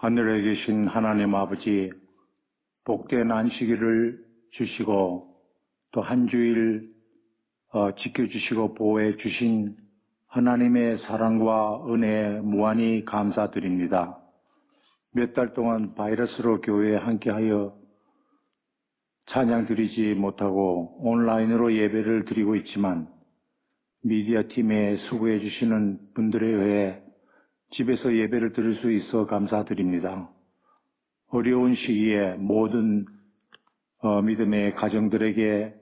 하늘에 계신 하나님 아버지, 복된 안식일을 주시고 또 한 주일 지켜주시고 보호해 주신 하나님의 사랑과 은혜에 무한히 감사드립니다. 몇 달 동안 바이러스로 교회에 함께하여 찬양 드리지 못하고 온라인으로 예배를 드리고 있지만 미디어 팀에 수고해 주시는 분들에 의해 집에서 예배를 드릴 수 있어 감사드립니다. 어려운 시기에 모든 믿음의 가정들에게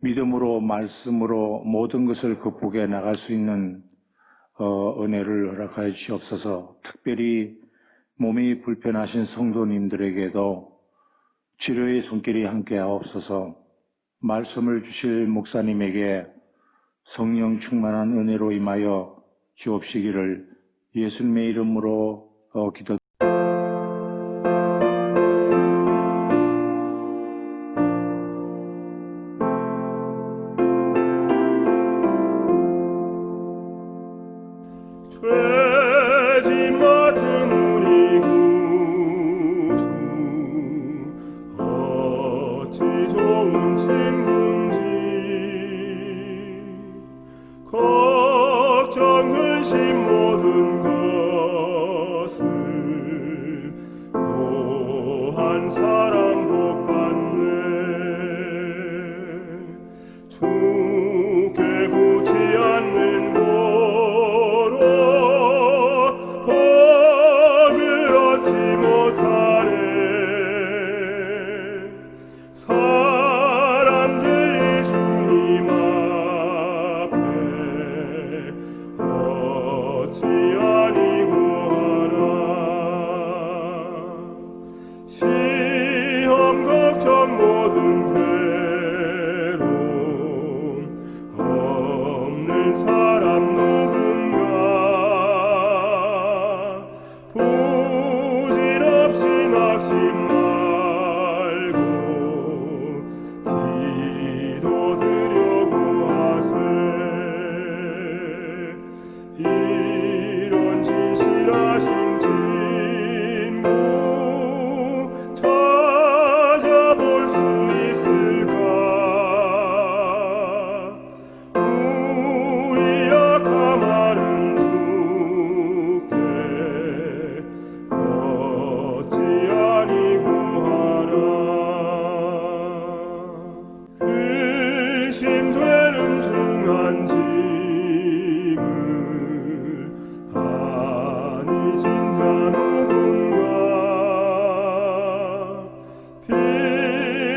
믿음으로 말씀으로 모든 것을 극복해 나갈 수 있는 은혜를 허락하여 주시옵소서. 특별히 몸이 불편하신 성도님들에게도 치료의 손길이 함께하옵소서. 말씀을 주실 목사님에게 성령 충만한 은혜로 임하여 주옵시기를 예수님의 이름으로 기도. 죄짐 맡은 우리 구주 어찌 좋은 친구인지 걱정 근심 모든 것을 고한 사람 복 받네. 주께 굳지 않는 복을 얻지 못하네. 사람들이 주님 앞에 어찌 아니고 하나. 시험 걱정 모든 괴로움 없는 사람 누군가. 부질없이 낙심 말고 기도드려고 하세. 이런 진실하신 친구 찾아볼 수 있을까. 우리 약함하는 주께 어찌 아니고 하나. 근심되는 중한 짐을 아니신 자 누군가.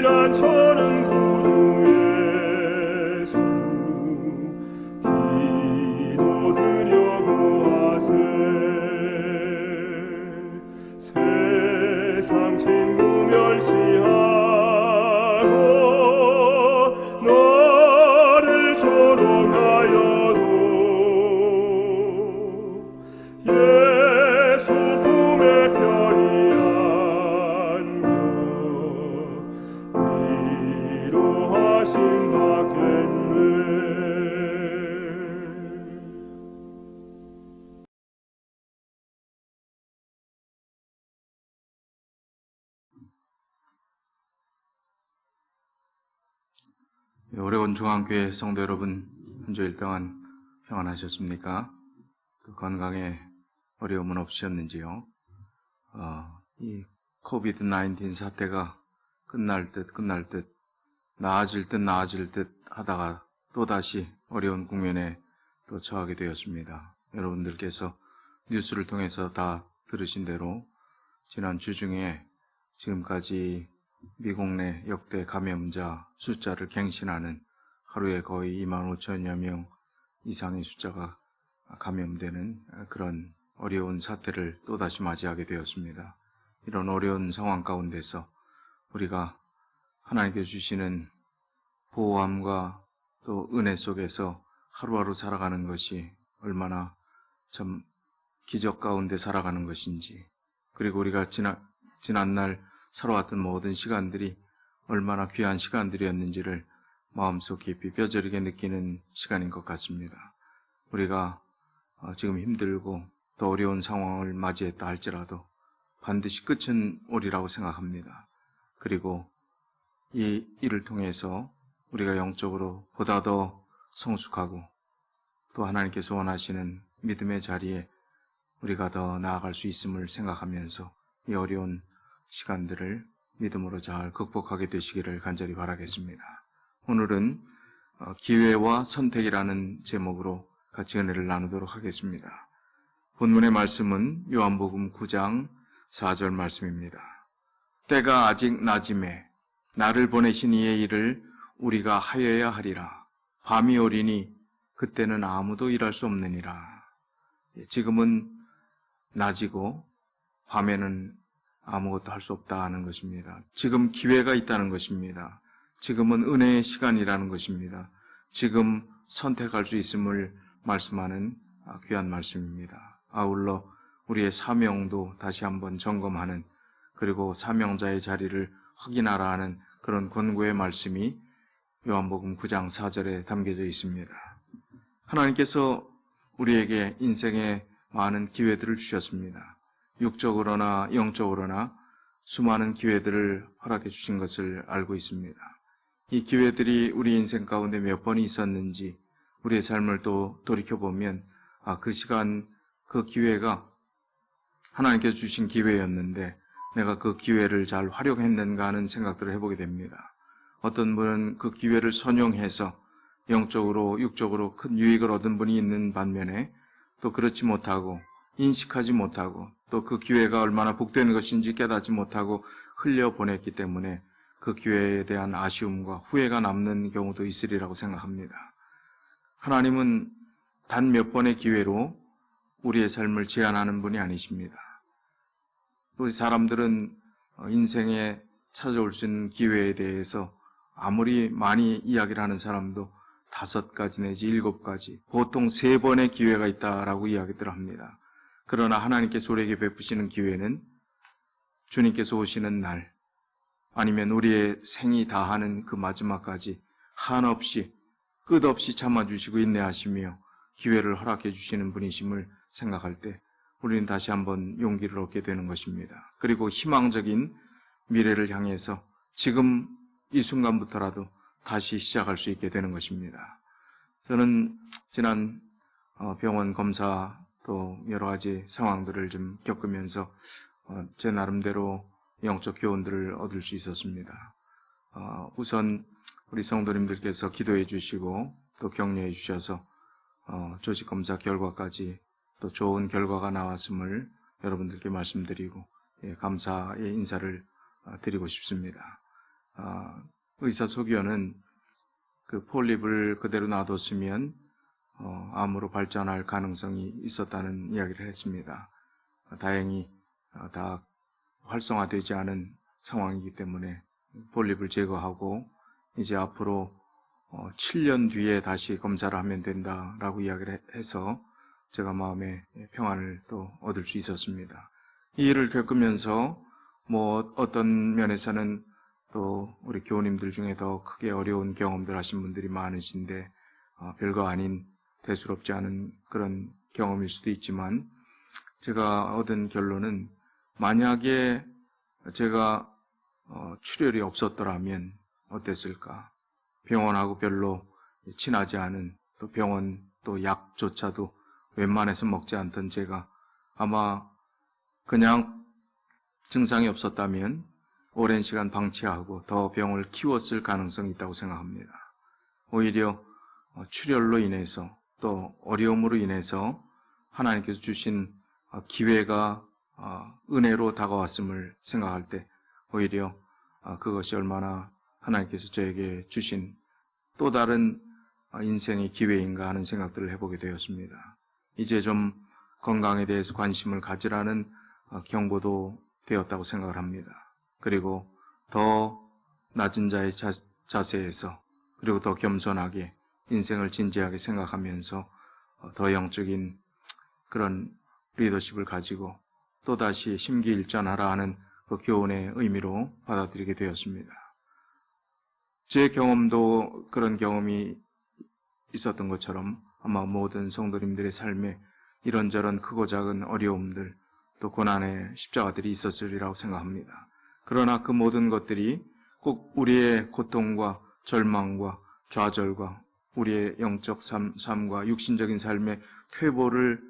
피난처는 구주 예수 기도드려고 하세. 세상 친구 멸시하고 너를 조롱하여도 예수 품에 편히 안겨 위로하심 받겠네. 오레곤 중앙교회 성도 여러분, 한 주일 동안 평안하셨습니까? 또 건강에 어려움은 없으셨는지요? 이 코비드-19 사태가 끝날 듯 나아질 듯 하다가 또다시 어려운 국면에 또 처하게 되었습니다. 여러분들께서 뉴스를 통해서 다 들으신 대로 지난 주 중에 지금까지 미국 내 역대 감염자 숫자를 갱신하는 하루에 거의 25,000여 명 이상의 숫자가 감염되는 그런 어려운 사태를 또다시 맞이하게 되었습니다. 이런 어려운 상황 가운데서 우리가 하나님께 주시는 보호함과 또 은혜 속에서 하루하루 살아가는 것이 얼마나 참 기적 가운데 살아가는 것인지, 그리고 우리가 지난날 살아왔던 모든 시간들이 얼마나 귀한 시간들이었는지를 마음속 깊이 뼈저리게 느끼는 시간인 것 같습니다. 우리가 지금 힘들고 더 어려운 상황을 맞이했다 할지라도 반드시 끝은 오리라고 생각합니다. 그리고 이 일을 통해서 우리가 영적으로 보다 더 성숙하고 또 하나님께서 원하시는 믿음의 자리에 우리가 더 나아갈 수 있음을 생각하면서 이 어려운 시간들을 믿음으로 잘 극복하게 되시기를 간절히 바라겠습니다. 오늘은 기회와 선택이라는 제목으로 같이 은혜를 나누도록 하겠습니다. 본문의 말씀은 요한복음 9장 4절 말씀입니다. 때가 아직 낮음에 나를 보내신 이의 일을 우리가 하여야 하리라. 밤이 오리니 그때는 아무도 일할 수 없느니라. 지금은 낮이고 밤에는 아무것도 할 수 없다는 것입니다. 지금 기회가 있다는 것입니다. 지금은 은혜의 시간이라는 것입니다. 지금 선택할 수 있음을 말씀하는 귀한 말씀입니다. 아울러 우리의 사명도 다시 한번 점검하는, 그리고 사명자의 자리를 확인하라 하는 그런 권고의 말씀이 요한복음 9장 4절에 담겨져 있습니다. 하나님께서 우리에게 인생에 많은 기회들을 주셨습니다. 육적으로나 영적으로나 수많은 기회들을 허락해 주신 것을 알고 있습니다. 이 기회들이 우리 인생 가운데 몇 번이 있었는지 우리의 삶을 또 돌이켜보면 그 시간 그 기회가 하나님께서 주신 기회였는데 내가 그 기회를 잘 활용했는가 하는 생각들을 해보게 됩니다. 어떤 분은 그 기회를 선용해서 영적으로 육적으로 큰 유익을 얻은 분이 있는 반면에 또 그렇지 못하고 인식하지 못하고 또 그 기회가 얼마나 복된 것인지 깨닫지 못하고 흘려보냈기 때문에 그 기회에 대한 아쉬움과 후회가 남는 경우도 있으리라고 생각합니다. 하나님은 단 몇 번의 기회로 우리의 삶을 제한하는 분이 아니십니다. 우리 사람들은 인생에 찾아올 수 있는 기회에 대해서 아무리 많이 이야기를 하는 사람도 5가지 내지 7가지, 보통 3번의 기회가 있다라고 이야기들 합니다. 그러나 하나님께서 우리에게 베푸시는 기회는 주님께서 오시는 날, 아니면 우리의 생이 다하는 그 마지막까지 한없이 끝없이 참아주시고 인내하시며 기회를 허락해 주시는 분이심을 생각할 때 우리는 다시 한번 용기를 얻게 되는 것입니다. 그리고 희망적인 미래를 향해서 지금 이 순간부터라도 다시 시작할 수 있게 되는 것입니다. 저는 지난 병원 검사 또 여러 가지 상황들을 좀 겪으면서 제 나름대로 영적 교훈들을 얻을 수 있었습니다. 우선 우리 성도님들께서 기도해 주시고 또 격려해 주셔서 조직 검사 결과까지 또 좋은 결과가 나왔음을 여러분들께 말씀드리고 감사의 인사를 드리고 싶습니다. 의사 소견은 그 폴립을 그대로 놔뒀으면 암으로 발전할 가능성이 있었다는 이야기를 했습니다. 다행히 다 활성화되지 않은 상황이기 때문에 폴립을 제거하고 이제 앞으로 7년 뒤에 다시 검사를 하면 된다라고 이야기를 해서 제가 마음의 평안을 또 얻을 수 있었습니다. 이 일을 겪으면서 어떤 면에서는 또 우리 교우님들 중에 더 크게 어려운 경험들 하신 분들이 많으신데 별거 아닌 대수롭지 않은 그런 경험일 수도 있지만 제가 얻은 결론은 만약에 제가 출혈이 없었더라면 어땠을까? 병원하고 별로 친하지 않은 또 병원 또 약조차도 웬만해서 먹지 않던 제가 아마 그냥 증상이 없었다면 오랜 시간 방치하고 더 병을 키웠을 가능성이 있다고 생각합니다. 오히려 출혈로 인해서 또 어려움으로 인해서 하나님께서 주신 기회가 은혜로 다가왔음을 생각할 때 오히려 그것이 얼마나 하나님께서 저에게 주신 또 다른 인생의 기회인가 하는 생각들을 해보게 되었습니다. 이제 좀 건강에 대해서 관심을 가지라는 경고도 되었다고 생각을 합니다. 그리고 더 낮은 자의 자세에서 그리고 더 겸손하게 인생을 진지하게 생각하면서 더 영적인 그런 리더십을 가지고 또다시 심기일전하라 하는 그 교훈의 의미로 받아들이게 되었습니다. 제 경험도 그런 경험이 있었던 것처럼 아마 모든 성도님들의 삶에 이런저런 크고 작은 어려움들 또 고난의 십자가들이 있었으리라고 생각합니다. 그러나 그 모든 것들이 꼭 우리의 고통과 절망과 좌절과 우리의 영적 삶과 육신적인 삶의 퇴보를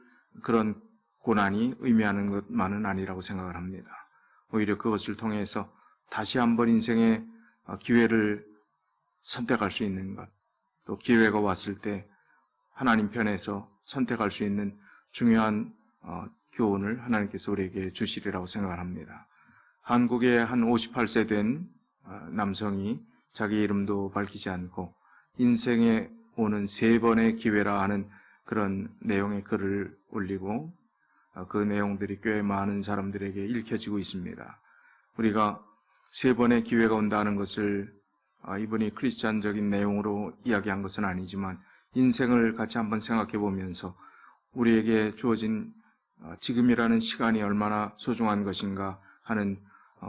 그런 고난이 의미하는 것만은 아니라고 생각을 합니다. 오히려 그것을 통해서 다시 한번 인생의 기회를 선택할 수 있는 것, 또 기회가 왔을 때 하나님 편에서 선택할 수 있는 중요한 교훈을 하나님께서 우리에게 주시리라고 생각을 합니다. 한국의 한 58세 된 남성이 자기 이름도 밝히지 않고 인생에 오는 3번의 기회라 하는 그런 내용의 글을 올리고 그 내용들이 꽤 많은 사람들에게 읽혀지고 있습니다. 우리가 3번의 기회가 온다는 것을 이분이 크리스찬적인 내용으로 이야기한 것은 아니지만 인생을 같이 한번 생각해 보면서 우리에게 주어진 지금이라는 시간이 얼마나 소중한 것인가 하는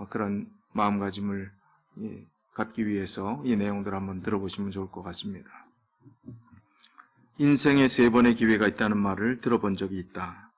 그런 마음가짐을 갖기 위해서 이 내용들을 한번 들어보시면 좋을 것 같습니다. 인생에 3번의 기회가 있다는 말을 들어본 적이 있다.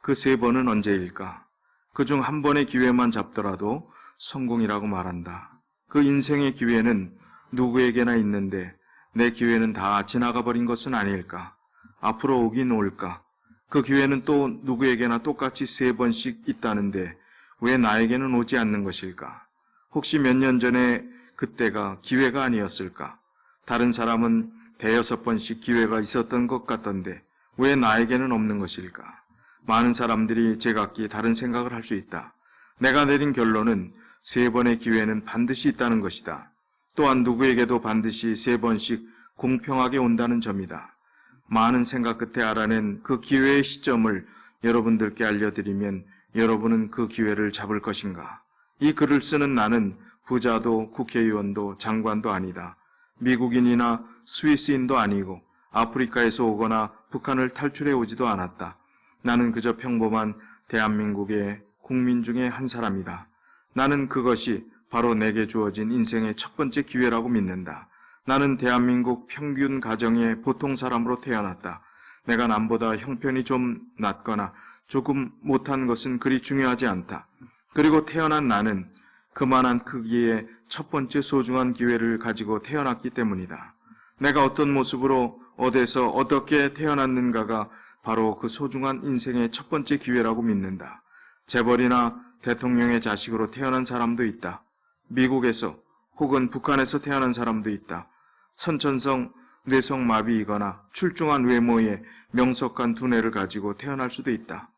그 3번은 언제일까? 그중 한 번의 기회만 잡더라도 성공이라고 말한다. 그 인생의 기회는 누구에게나 있는데 내 기회는 다 지나가 버린 것은 아닐까? 앞으로 오긴 올까? 그 기회는 또 누구에게나 똑같이 3번씩 있다는데 왜 나에게는 오지 않는 것일까? 혹시 몇 년 전에 그때가 기회가 아니었을까? 다른 사람은 5-6번씩 기회가 있었던 것 같던데 왜 나에게는 없는 것일까? 많은 사람들이 제각기 다른 생각을 할 수 있다. 내가 내린 결론은 3번의 기회는 반드시 있다는 것이다. 또한 누구에게도 반드시 3번씩 공평하게 온다는 점이다. 많은 생각 끝에 알아낸 그 기회의 시점을 여러분들께 알려드리면 여러분은 그 기회를 잡을 것인가? 이 글을 쓰는 나는 부자도 국회의원도 장관도 아니다. 미국인이나 스위스인도 아니고 아프리카에서 오거나 북한을 탈출해 오지도 않았다. 나는 그저 평범한 대한민국의 국민 중에 한 사람이다. 나는 그것이 바로 내게 주어진 인생의 첫 번째 기회라고 믿는다. 나는 대한민국 평균 가정의 보통 사람으로 태어났다. 내가 남보다 형편이 좀 낮거나 조금 못한 것은 그리 중요하지 않다. 그리고 태어난 나는 그만한 크기의 첫 번째 소중한 기회를 가지고 태어났기 때문이다. 내가 어떤 모습으로 어디서 어떻게 태어났는가가 바로 그 소중한 인생의 첫 번째 기회라고 믿는다. 재벌이나 대통령의 자식으로 태어난 사람도 있다. 미국에서 혹은 북한에서 태어난 사람도 있다. 선천성 뇌성마비이거나 출중한 외모에 명석한 두뇌를 가지고 태어날 수도 있다.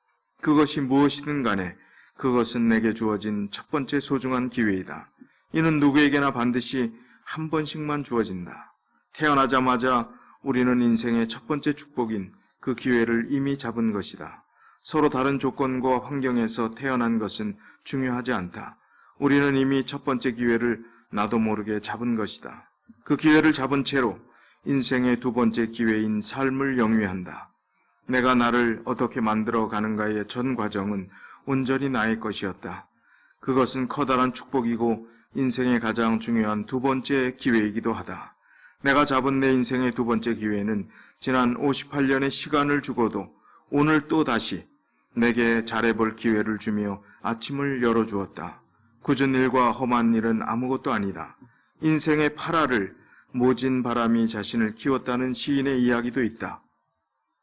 그것이 무엇이든 간에 그것은 내게 주어진 첫 번째 소중한 기회이다. 이는 누구에게나 반드시 한 번씩만 주어진다. 태어나자마자 우리는 인생의 첫 번째 축복인 그 기회를 이미 잡은 것이다. 서로 다른 조건과 환경에서 태어난 것은 중요하지 않다. 우리는 이미 첫 번째 기회를 나도 모르게 잡은 것이다. 그 기회를 잡은 채로 인생의 2번째 기회인 삶을 영위한다. 내가 나를 어떻게 만들어 가는가의 전 과정은 온전히 나의 것이었다. 그것은 커다란 축복이고 인생의 가장 중요한 2번째 기회이기도 하다. 내가 잡은 내 인생의 2번째 기회는 지난 58년의 시간을 주고도 오늘 또 다시 내게 잘해볼 기회를 주며 아침을 열어주었다. 굳은 일과 험한 일은 아무것도 아니다. 인생의 8알을 모진 바람이 자신을 키웠다는 시인의 이야기도 있다.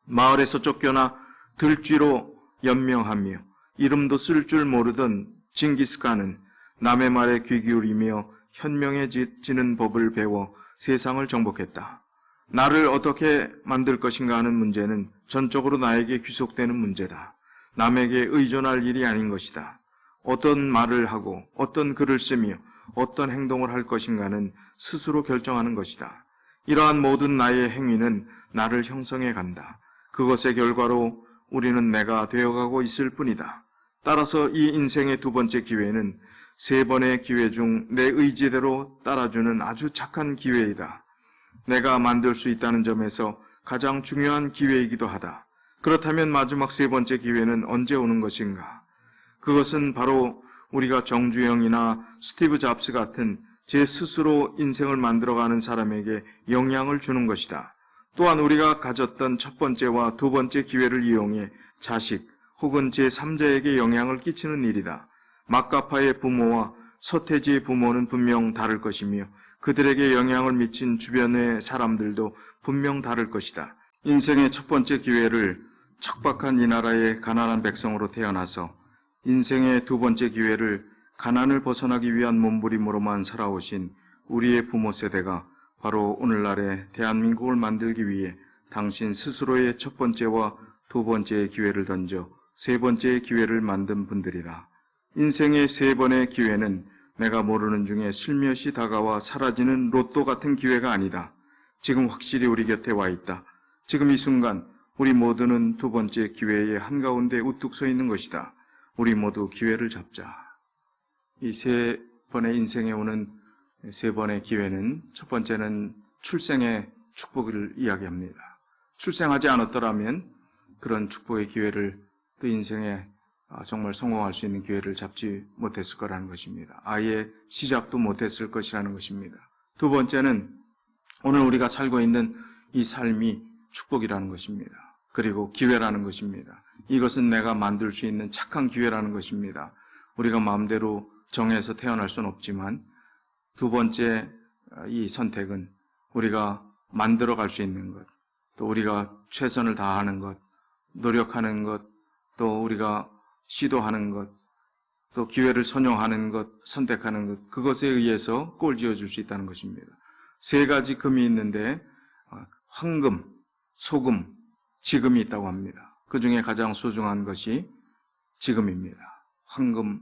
마을에서 쫓겨나 들쥐로 연명하며 이름도 쓸 줄 모르던 징기스칸은 남의 말에 귀 기울이며 현명해지는 법을 배워 세상을 정복했다. 나를 어떻게 만들 것인가 하는 문제는 전적으로 나에게 귀속되는 문제다. 남에게 의존할 일이 아닌 것이다. 어떤 말을 하고 어떤 글을 쓰며 어떤 행동을 할 것인가는 스스로 결정하는 것이다. 이러한 모든 나의 행위는 나를 형성해 간다. 그것의 결과로 우리는 내가 되어가고 있을 뿐이다. 따라서 이 인생의 2번째 기회는 3번의 기회 중 내 의지대로 따라주는 아주 착한 기회이다. 내가 만들 수 있다는 점에서 가장 중요한 기회이기도 하다. 그렇다면 마지막 3번째 기회는 언제 오는 것인가? 그것은 바로 우리가 정주영이나 스티브 잡스 같은 제 스스로 인생을 만들어가는 사람에게 영향을 주는 것이다. 또한 우리가 가졌던 첫 번째와 두 번째 기회를 이용해 자식 혹은 제3자에게 영향을 끼치는 일이다. 막가파의 부모와 서태지의 부모는 분명 다를 것이며 그들에게 영향을 미친 주변의 사람들도 분명 다를 것이다. 인생의 첫 번째 기회를 척박한 이 나라의 가난한 백성으로 태어나서 인생의 두 번째 기회를 가난을 벗어나기 위한 몸부림으로만 살아오신 우리의 부모 세대가 바로 오늘날의 대한민국을 만들기 위해 당신 스스로의 첫 번째와 두 번째의 기회를 던져 세 번째의 기회를 만든 분들이다. 인생의 세 번의 기회는 내가 모르는 중에 슬며시 다가와 사라지는 로또 같은 기회가 아니다. 지금 확실히 우리 곁에 와 있다. 지금 이 순간 우리 모두는 두 번째 기회의 한가운데 우뚝 서 있는 것이다. 우리 모두 기회를 잡자. 이 세 번의 인생에 오는 세 번의 기회는 첫 번째는 출생의 축복을 이야기합니다. 출생하지 않았더라면 그런 축복의 기회를 또 인생에 정말 성공할 수 있는 기회를 잡지 못했을 거라는 것입니다. 아예 시작도 못했을 것이라는 것입니다. 두 번째는 오늘 우리가 살고 있는 이 삶이 축복이라는 것입니다. 그리고 기회라는 것입니다. 이것은 내가 만들 수 있는 착한 기회라는 것입니다. 우리가 마음대로 정해서 태어날 수는 없지만 두 번째 이 선택은 우리가 만들어갈 수 있는 것, 또 우리가 최선을 다하는 것, 노력하는 것, 또 우리가 시도하는 것, 또 기회를 선용하는 것, 선택하는 것, 그것에 의해서 꼴 지어줄 수 있다는 것입니다. 세 가지 금이 있는데 황금, 소금, 지금이 있다고 합니다. 그 중에 가장 소중한 것이 지금입니다. 황금,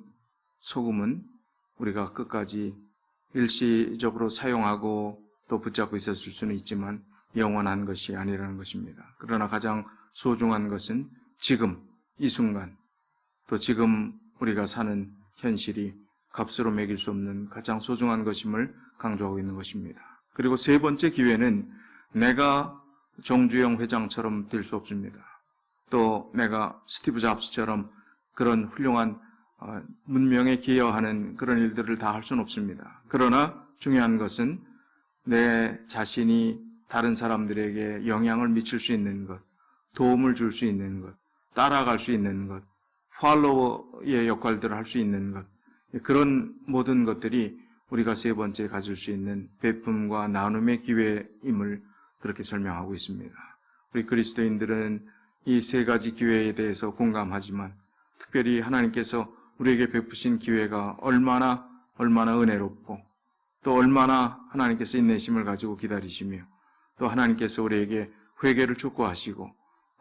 소금은 우리가 끝까지 일시적으로 사용하고 또 붙잡고 있었을 수는 있지만 영원한 것이 아니라는 것입니다. 그러나 가장 소중한 것은 지금, 이 순간, 또 지금 우리가 사는 현실이 값으로 매길 수 없는 가장 소중한 것임을 강조하고 있는 것입니다. 그리고 세 번째 기회는 내가 정주영 회장처럼 될 수 없습니다. 또 내가 스티브 잡스처럼 그런 훌륭한 문명에 기여하는 그런 일들을 다 할 수는 없습니다. 그러나 중요한 것은 내 자신이 다른 사람들에게 영향을 미칠 수 있는 것, 도움을 줄 수 있는 것, 따라갈 수 있는 것, 팔로워의 역할들을 할 수 있는 것, 그런 모든 것들이 우리가 세 번째 가질 수 있는 베품과 나눔의 기회임을 그렇게 설명하고 있습니다. 우리 그리스도인들은 이 세 가지 기회에 대해서 공감하지만 특별히 하나님께서 우리에게 베푸신 기회가 얼마나 은혜롭고 또 얼마나 하나님께서 인내심을 가지고 기다리시며 또 하나님께서 우리에게 회개를 촉구하시고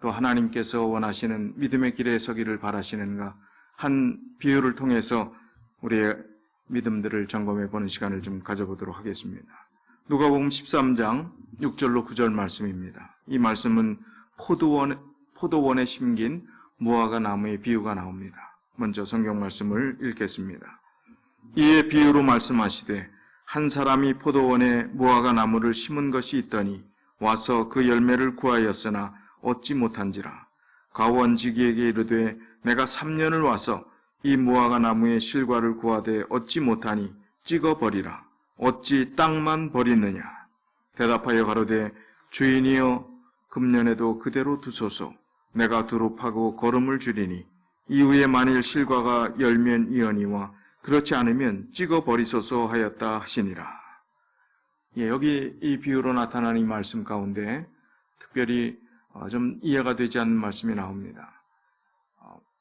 또 하나님께서 원하시는 믿음의 길에 서기를 바라시는가 한 비유를 통해서 우리의 믿음들을 점검해 보는 시간을 좀 가져보도록 하겠습니다. 누가복음 13장 6절로 9절 말씀입니다. 이 말씀은 포도원에 심긴 무화과 나무의 비유가 나옵니다. 먼저 성경 말씀을 읽겠습니다. 이에 비유로 말씀하시되 한 사람이 포도원에 무화과 나무를 심은 것이 있더니 와서 그 열매를 구하였으나 얻지 못한지라. 가원지기에게 이르되 내가 3년을 와서 이 무화과 나무의 실과를 구하되 얻지 못하니 찍어버리라. 어찌 땅만 버리느냐. 대답하여 가로되 주인이여 금년에도 그대로 두소서. 내가 두루 파고 거름을 줄이니 이후에 만일 실과가 열면 이언이와 그렇지 않으면 찍어버리소서 하였다 하시니라. 여기 이 비유로 나타난 이 말씀 가운데 특별히 좀 이해가 되지 않는 말씀이 나옵니다.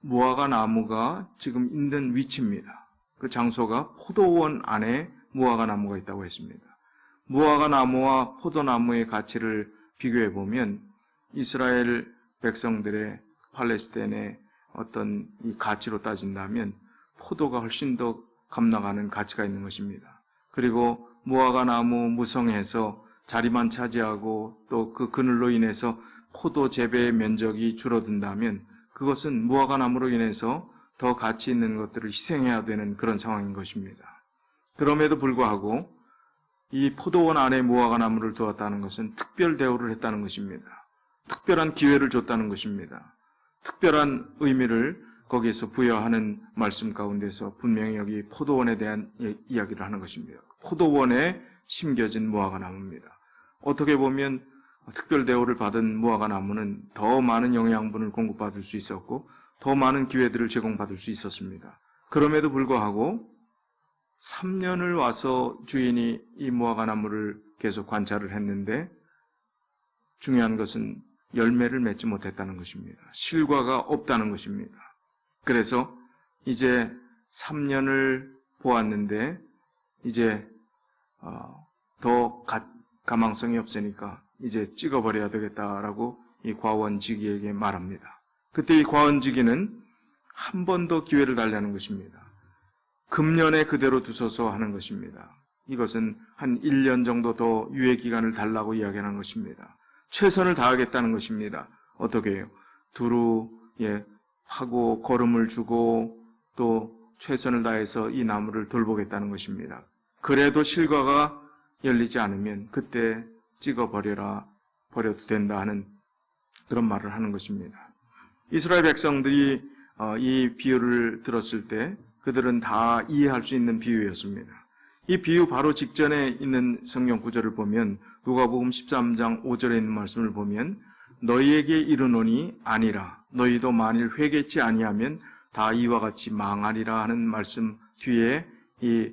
무화과 나무가 지금 있는 위치입니다. 그 장소가 포도원 안에 무화과 나무가 있다고 했습니다. 무화과 나무와 포도나무의 가치를 비교해 보면 이스라엘 백성들의 팔레스타인의 어떤 이 가치로 따진다면 포도가 훨씬 더 값나가는 가치가 있는 것입니다. 그리고 무화과 나무 무성해서 자리만 차지하고 또 그 그늘로 인해서 포도 재배의 면적이 줄어든다면 그것은 무화과 나무로 인해서 더 가치 있는 것들을 희생해야 되는 그런 상황인 것입니다. 그럼에도 불구하고 이 포도원 안에 무화과 나무를 두었다는 것은 특별 대우를 했다는 것입니다. 특별한 기회를 줬다는 것입니다. 특별한 의미를 거기에서 부여하는 말씀 가운데서 분명히 여기 포도원에 대한 이야기를 하는 것입니다. 포도원에 심겨진 무화과 나무입니다. 어떻게 보면 특별 대우를 받은 무화과 나무는 더 많은 영양분을 공급받을 수 있었고 더 많은 기회들을 제공받을 수 있었습니다. 그럼에도 불구하고 3년을 와서 주인이 이 무화과 나무를 계속 관찰을 했는데 중요한 것은 열매를 맺지 못했다는 것입니다. 실과가 없다는 것입니다. 그래서 이제 3년을 보았는데 이제 더 가망성이 없으니까 이제 찍어버려야 되겠다라고 이 과원지기에게 말합니다. 그때 이 과원지기는 한 번 더 기회를 달라는 것입니다. 금년에 그대로 두소서 하는 것입니다. 이것은 한 1년 정도 더 유예 기간을 달라고 이야기하는 것입니다. 최선을 다하겠다는 것입니다. 어떻게 해요? 두루 하고 거름을 주고 또 최선을 다해서 이 나무를 돌보겠다는 것입니다. 그래도 실과가 열리지 않으면 그때 버려도 된다 하는 그런 말을 하는 것입니다. 이스라엘 백성들이 이 비유를 들었을 때 그들은 다 이해할 수 있는 비유였습니다. 이 비유 바로 직전에 있는 성경 구절을 보면 누가복음 13장 5절에 있는 말씀을 보면 너희에게 이르노니 아니라 너희도 만일 회개치 아니하면 다 이와 같이 망하리라 하는 말씀 뒤에 이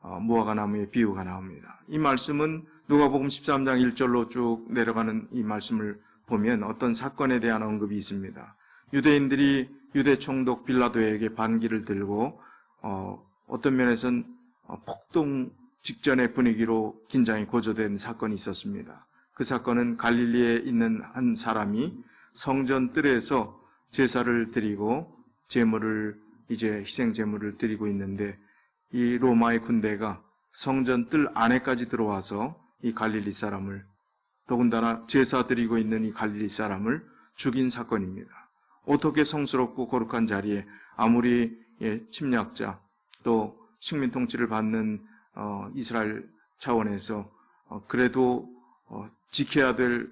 무화과 나무의 비유가 나옵니다. 이 말씀은 누가복음 13장 1절로 쭉 내려가는 이 말씀을 보면 어떤 사건에 대한 언급이 있습니다. 유대인들이 유대 총독 빌라도에게 반기를 들고 어떤 면에서는 폭동 직전의 분위기로 긴장이 고조된 사건이 있었습니다. 그 사건은 갈릴리에 있는 한 사람이 성전 뜰에서 제사를 드리고 희생 제물을 드리고 있는데 이 로마의 군대가 성전 뜰 안에까지 들어와서 이 갈릴리 사람을 더군다나 제사 드리고 있는 이 갈릴리 사람을 죽인 사건입니다. 어떻게 성스럽고 거룩한 자리에 아무리 침략자 또 식민 통치를 받는 이스라엘 차원에서 그래도 지켜야 될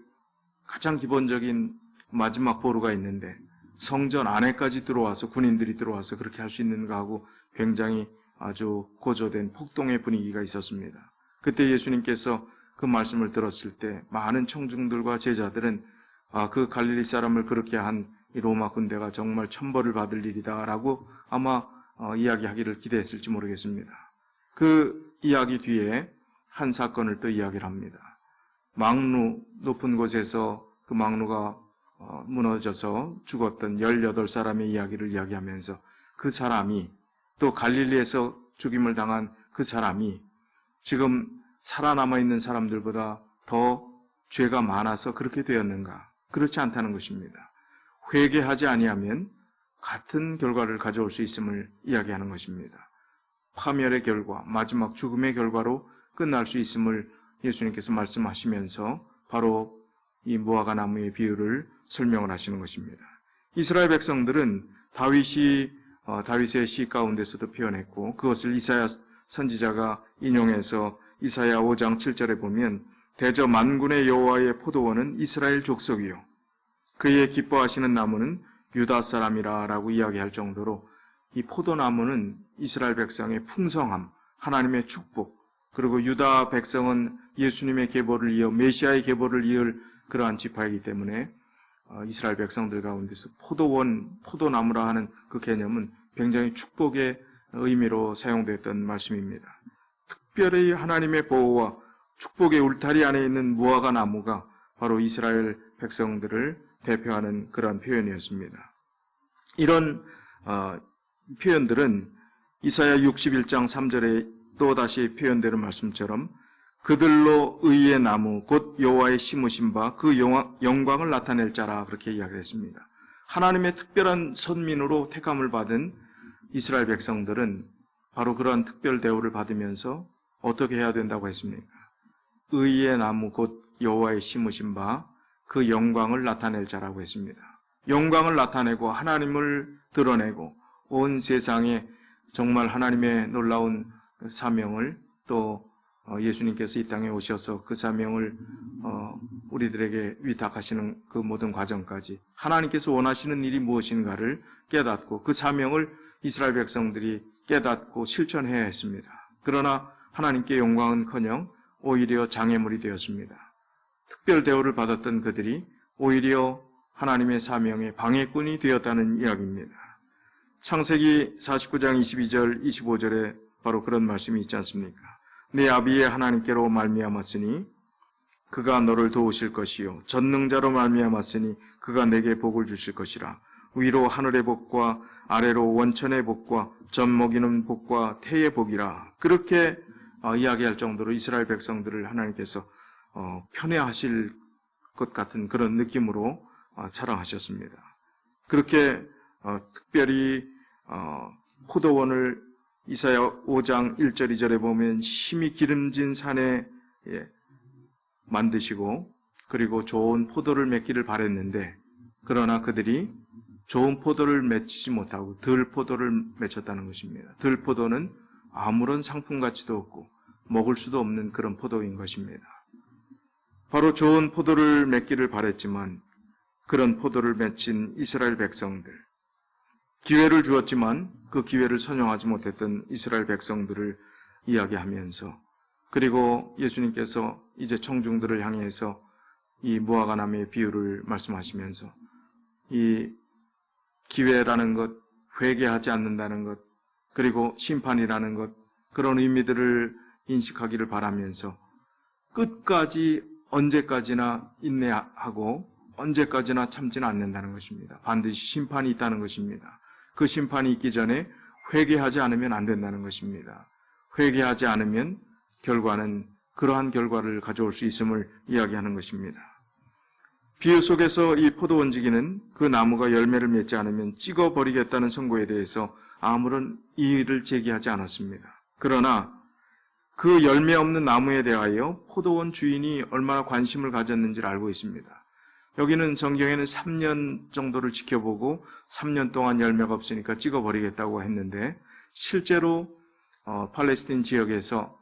가장 기본적인 마지막 보루가 있는데 성전 안에까지 들어와서 군인들이 들어와서 그렇게 할 수 있는가 하고 굉장히 아주 고조된 폭동의 분위기가 있었습니다. 그때 예수님께서 그 말씀을 들었을 때 많은 청중들과 제자들은 그 갈릴리 사람을 그렇게 한 이 로마 군대가 정말 천벌을 받을 일이다라고 아마 이야기하기를 기대했을지 모르겠습니다. 그 이야기 뒤에 한 사건을 또 이야기를 합니다. 망루, 높은 곳에서 그 망루가 무너져서 죽었던 18사람의 이야기를 이야기하면서 그 사람이 또 갈릴리에서 죽임을 당한 그 사람이 지금 살아남아 있는 사람들보다 더 죄가 많아서 그렇게 되었는가? 그렇지 않다는 것입니다. 회개하지 아니하면 같은 결과를 가져올 수 있음을 이야기하는 것입니다. 파멸의 결과, 마지막 죽음의 결과로 끝날 수 있음을 예수님께서 말씀하시면서 바로 이 무화과 나무의 비유를 설명을 하시는 것입니다. 이스라엘 백성들은 다윗의 시 가운데서도 표현했고 그것을 이사야 선지자가 인용해서 이사야 5장 7절에 보면 대저 만군의 여호와의 포도원은 이스라엘 족속이요 그의 기뻐하시는 나무는 유다 사람이라 라고 이야기할 정도로 이 포도나무는 이스라엘 백성의 풍성함, 하나님의 축복, 그리고 유다 백성은 예수님의 계보를 이어 메시아의 계보를 이을 그러한 지파이기 때문에 이스라엘 백성들 가운데서 포도나무라 하는 그 개념은 굉장히 축복의 의미로 사용됐던 말씀입니다. 특별히 하나님의 보호와 축복의 울타리 안에 있는 무화과 나무가 바로 이스라엘 백성들을 대표하는 그러한 표현이었습니다. 이런 표현들은 이사야 61장 3절에 또다시 표현되는 말씀처럼 그들로 의의 나무 곧 여호와의 심으신 바 그 영광을 나타낼 자라 그렇게 이야기를 했습니다. 하나님의 특별한 선민으로 택함을 받은 이스라엘 백성들은 바로 그러한 특별 대우를 받으면서 어떻게 해야 된다고 했습니까? 의의 나무 곧 여호와의 심으신 바 그 영광을 나타낼 자라고 했습니다. 영광을 나타내고 하나님을 드러내고 온 세상에 정말 하나님의 놀라운 사명을 또 예수님께서 이 땅에 오셔서 그 사명을 우리들에게 위탁하시는 그 모든 과정까지 하나님께서 원하시는 일이 무엇인가를 깨닫고 그 사명을 이스라엘 백성들이 깨닫고 실천해야 했습니다. 그러나 하나님께 영광은커녕 오히려 장애물이 되었습니다. 특별 대우를 받았던 그들이 오히려 하나님의 사명의 방해꾼이 되었다는 이야기입니다. 창세기 49장 22절 25절에 바로 그런 말씀이 있지 않습니까? 내 아비의 하나님께로 말미암았으니 그가 너를 도우실 것이요 전능자로 말미암았으니 그가 내게 복을 주실 것이라. 위로 하늘의 복과 아래로 원천의 복과 젖 먹이는 복과 태의 복이라. 그렇게 이야기할 정도로 이스라엘 백성들을 하나님께서 편애하실 것 같은 그런 느낌으로 사랑하셨습니다. 그렇게 특별히 포도원을 이사야 5장 1절 2절에 보면 심히 기름진 산에 만드시고 그리고 좋은 포도를 맺기를 바랬는데 그러나 그들이 좋은 포도를 맺지 못하고 들 포도를 맺혔다는 것입니다. 들 포도는 아무런 상품 가치도 없고 먹을 수도 없는 그런 포도인 것입니다. 바로 좋은 포도를 맺기를 바랬지만 그런 포도를 맺힌 이스라엘 백성들, 기회를 주었지만 그 기회를 선용하지 못했던 이스라엘 백성들을 이야기하면서 그리고 예수님께서 이제 청중들을 향해서 이 무화과나무의 비유를 말씀하시면서 이 기회라는 것, 회개하지 않는다는 것, 그리고 심판이라는 것, 그런 의미들을 인식하기를 바라면서 끝까지 언제까지나 인내하고 언제까지나 참지는 않는다는 것입니다. 반드시 심판이 있다는 것입니다. 그 심판이 있기 전에 회개하지 않으면 안 된다는 것입니다. 회개하지 않으면 결과는 그러한 결과를 가져올 수 있음을 이야기하는 것입니다. 비유 속에서 이 포도원지기는 그 나무가 열매를 맺지 않으면 찍어버리겠다는 선고에 대해서 아무런 이의를 제기하지 않았습니다. 그러나 그 열매 없는 나무에 대하여 포도원 주인이 얼마나 관심을 가졌는지를 알고 있습니다. 여기는 성경에는 3년 정도를 지켜보고 3년 동안 열매가 없으니까 찍어버리겠다고 했는데 실제로 팔레스틴 지역에서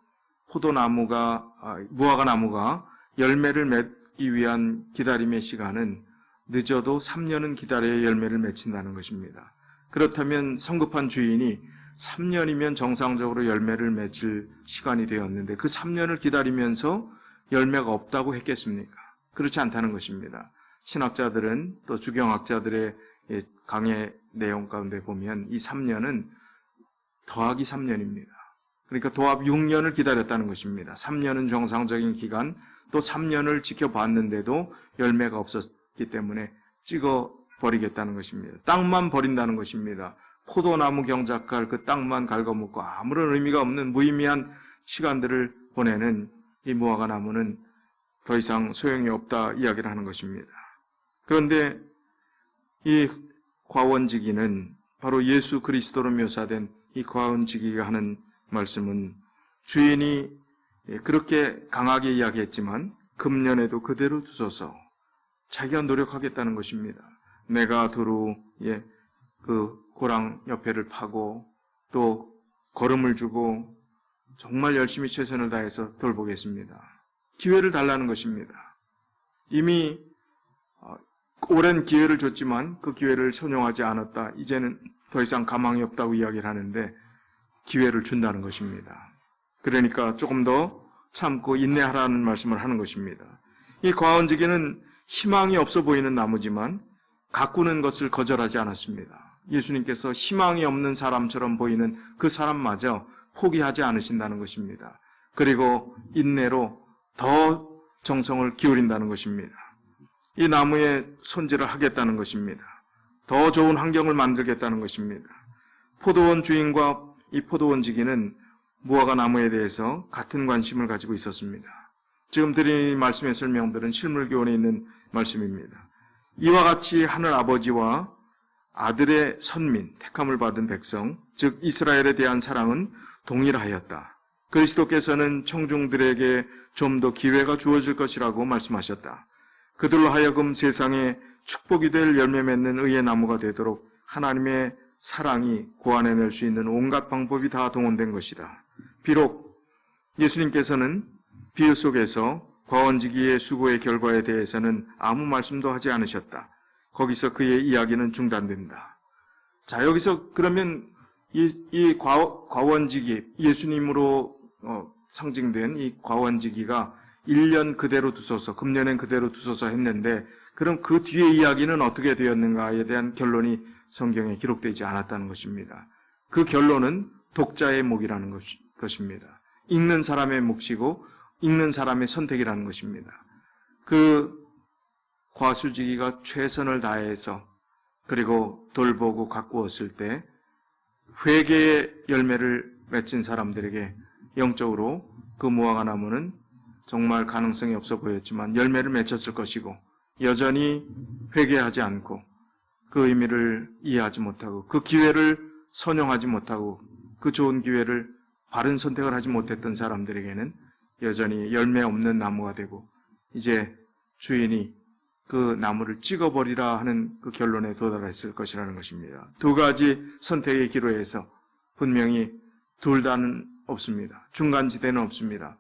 무화과 나무가 열매를 맺기 위한 기다림의 시간은 늦어도 3년은 기다려야 열매를 맺힌다는 것입니다. 그렇다면 성급한 주인이 3년이면 정상적으로 열매를 맺을 시간이 되었는데 그 3년을 기다리면서 열매가 없다고 했겠습니까? 그렇지 않다는 것입니다. 신학자들은 또 주경학자들의 강의 내용 가운데 보면 이 3년은 더하기 3년입니다. 그러니까 도합 6년을 기다렸다는 것입니다. 3년은 정상적인 기간, 또 3년을 지켜봤는데도 열매가 없었기 때문에 찍어버리겠다는 것입니다. 땅만 버린다는 것입니다. 포도나무 경작할 그 땅만 갉아먹고 아무런 의미가 없는 무의미한 시간들을 보내는 이 무화과 나무는 더 이상 소용이 없다 이야기를 하는 것입니다. 그런데 이 과원지기는 바로 예수 그리스도로 묘사된 이 과원지기가 하는 말씀은 주인이 그렇게 강하게 이야기했지만 금년에도 그대로 두소서 자기가 노력하겠다는 것입니다. 내가 두루 그 고랑 옆에를 파고 또 거름을 주고 정말 열심히 최선을 다해서 돌보겠습니다. 기회를 달라는 것입니다. 이미 오랜 기회를 줬지만 그 기회를 선용하지 않았다. 이제는 더 이상 가망이 없다고 이야기를 하는데 기회를 준다는 것입니다. 그러니까 조금 더 참고 인내하라는 말씀을 하는 것입니다. 이 과원지기는 희망이 없어 보이는 나무지만 가꾸는 것을 거절하지 않았습니다. 예수님께서 희망이 없는 사람처럼 보이는 그 사람마저 포기하지 않으신다는 것입니다. 그리고 인내로 더 정성을 기울인다는 것입니다. 이 나무에 손질을 하겠다는 것입니다. 더 좋은 환경을 만들겠다는 것입니다. 포도원 주인과 이 포도원지기는 무화과 나무에 대해서 같은 관심을 가지고 있었습니다. 지금 드린 말씀의 설명들은 실물교훈에 있는 말씀입니다. 이와 같이 하늘 아버지와 아들의 선민, 택함을 받은 백성, 즉 이스라엘에 대한 사랑은 동일하였다. 그리스도께서는 청중들에게 좀 더 기회가 주어질 것이라고 말씀하셨다. 그들로 하여금 세상에 축복이 될 열매 맺는 의의 나무가 되도록 하나님의 사랑이 고안해낼 수 있는 온갖 방법이 다 동원된 것이다. 비록 예수님께서는 비유 속에서 과원지기의 수고의 결과에 대해서는 아무 말씀도 하지 않으셨다. 거기서 그의 이야기는 중단된다. 자, 여기서 그러면 이 과원지기, 예수님으로 상징된 이 과원지기가 1년 그대로 두소서, 금년엔 그대로 두소서 했는데 그럼 그 뒤의 이야기는 어떻게 되었는가에 대한 결론이 성경에 기록되지 않았다는 것입니다. 그 결론은 독자의 몫이라는 것입니다. 읽는 사람의 몫이고 읽는 사람의 선택이라는 것입니다. 그 과수지기가 최선을 다해서 그리고 돌보고 가꾸었을 때 회개의 열매를 맺힌 사람들에게 영적으로 그 무화과 나무는 정말 가능성이 없어 보였지만 열매를 맺혔을 것이고 여전히 회개하지 않고 그 의미를 이해하지 못하고 그 기회를 선용하지 못하고 그 좋은 기회를 바른 선택을 하지 못했던 사람들에게는 여전히 열매 없는 나무가 되고 이제 주인이 그 나무를 찍어버리라 하는 그 결론에 도달했을 것이라는 것입니다. 두 가지 선택의 기로에서 분명히 둘 다는 없습니다. 중간지대는 없습니다.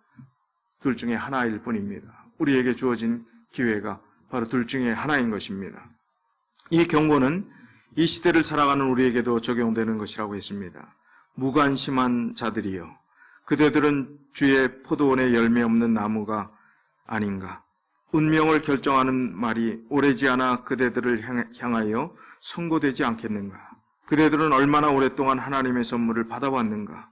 둘 중에 하나일 뿐입니다. 우리에게 주어진 기회가 바로 둘 중에 하나인 것입니다. 이 경고는 이 시대를 살아가는 우리에게도 적용되는 것이라고 했습니다. 무관심한 자들이여, 그대들은 주의 포도원에 열매 없는 나무가 아닌가. 운명을 결정하는 말이 오래지 않아 그대들을 향하여 선고되지 않겠는가. 그대들은 얼마나 오랫동안 하나님의 선물을 받아왔는가.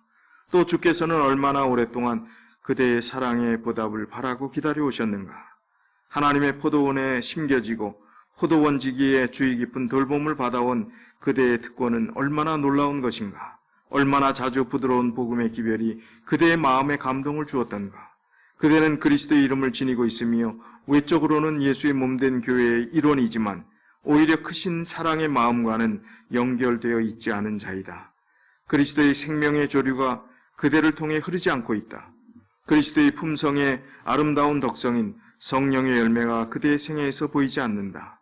또 주께서는 얼마나 오랫동안 그대의 사랑의 보답을 바라고 기다려 오셨는가. 하나님의 포도원에 심겨지고 포도원지기에 주의 깊은 돌봄을 받아온 그대의 특권은 얼마나 놀라운 것인가. 얼마나 자주 부드러운 복음의 기별이 그대의 마음에 감동을 주었던가. 그대는 그리스도의 이름을 지니고 있으며 외적으로는 예수의 몸된 교회의 일원이지만 오히려 크신 사랑의 마음과는 연결되어 있지 않은 자이다. 그리스도의 생명의 조류가 그대를 통해 흐르지 않고 있다. 그리스도의 품성의 아름다운 덕성인 성령의 열매가 그대의 생애에서 보이지 않는다.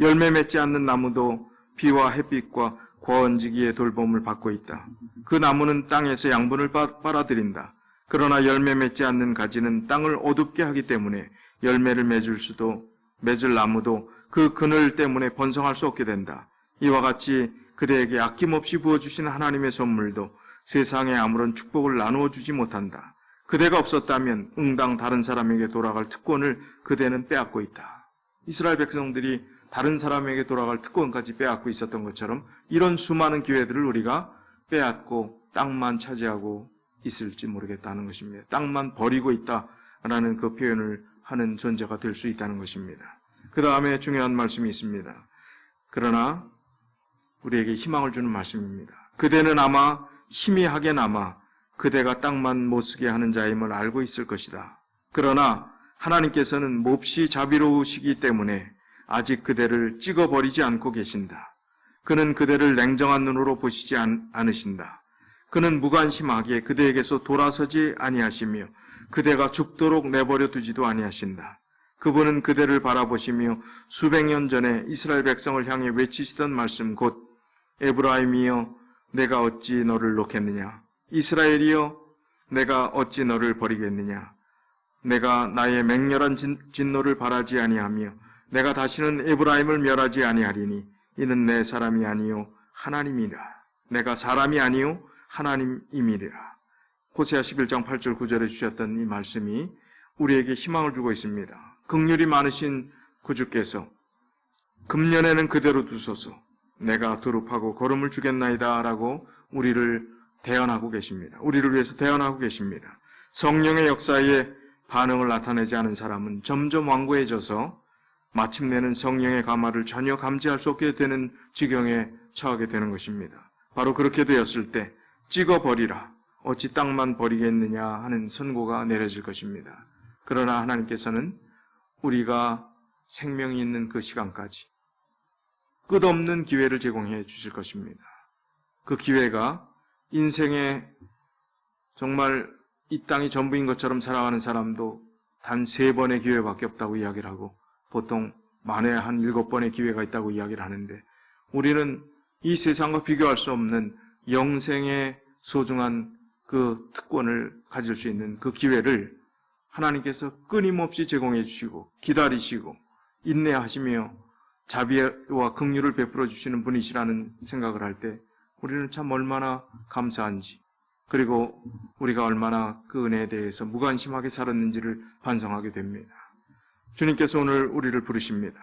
열매 맺지 않는 나무도 비와 햇빛과 과원지기의 돌봄을 받고 있다. 그 나무는 땅에서 양분을 빨아들인다. 그러나 열매 맺지 않는 가지는 땅을 어둡게 하기 때문에 열매를 맺을 나무도 그 그늘 때문에 번성할 수 없게 된다. 이와 같이 그대에게 아낌없이 부어주신 하나님의 선물도 세상에 아무런 축복을 나누어 주지 못한다. 그대가 없었다면 응당 다른 사람에게 돌아갈 특권을 그대는 빼앗고 있다. 이스라엘 백성들이 다른 사람에게 돌아갈 특권까지 빼앗고 있었던 것처럼 이런 수많은 기회들을 우리가 빼앗고 땅만 차지하고 있을지 모르겠다는 것입니다. 땅만 버리고 있다라는 그 표현을 하는 존재가 될 수 있다는 것입니다. 그 다음에 중요한 말씀이 있습니다. 그러나 우리에게 희망을 주는 말씀입니다. 그대는 아마 희미하게나마 그대가 땅만 못쓰게 하는 자임을 알고 있을 것이다. 그러나 하나님께서는 몹시 자비로우시기 때문에 아직 그대를 찍어버리지 않고 계신다. 그는 그대를 냉정한 눈으로 보시지 않으신다. 그는 무관심하게 그대에게서 돌아서지 아니하시며 그대가 죽도록 내버려 두지도 아니하신다. 그분은 그대를 바라보시며 수백 년 전에 이스라엘 백성을 향해 외치시던 말씀 곧 에브라임이여 내가 어찌 너를 놓겠느냐. 이스라엘이여 내가 어찌 너를 버리겠느냐. 내가 나의 맹렬한 진노를 바라지 아니하며 내가 다시는 에브라임을 멸하지 아니하리니 이는 내 사람이 아니요 하나님이라. 내가 사람이 아니요 하나님이미리라. 호세아 11장 8절 9절에 주셨던 이 말씀이 우리에게 희망을 주고 있습니다. 긍휼이 많으신 구주께서 금년에는 그대로 두소서 내가 두릅하고 거름을 주겠나이다 라고 우리를 대언하고 계십니다. 우리를 위해서 대언하고 계십니다. 성령의 역사에 반응을 나타내지 않은 사람은 점점 완고해져서 마침내는 성령의 감화를 전혀 감지할 수 없게 되는 지경에 처하게 되는 것입니다. 바로 그렇게 되었을 때 찍어버리라 어찌 땅만 버리겠느냐 하는 선고가 내려질 것입니다. 그러나 하나님께서는 우리가 생명이 있는 그 시간까지 끝없는 기회를 제공해 주실 것입니다. 그 기회가 인생에 정말 이 땅이 전부인 것처럼 살아가는 사람도 단 3번의 기회밖에 없다고 이야기를 하고 보통 만에 한 7번의 기회가 있다고 이야기를 하는데 우리는 이 세상과 비교할 수 없는 영생의 소중한 그 특권을 가질 수 있는 그 기회를 하나님께서 끊임없이 제공해 주시고 기다리시고 인내하시며 자비와 긍휼을 베풀어 주시는 분이시라는 생각을 할 때 우리는 참 얼마나 감사한지 그리고 우리가 얼마나 그 은혜에 대해서 무관심하게 살았는지를 반성하게 됩니다. 주님께서 오늘 우리를 부르십니다.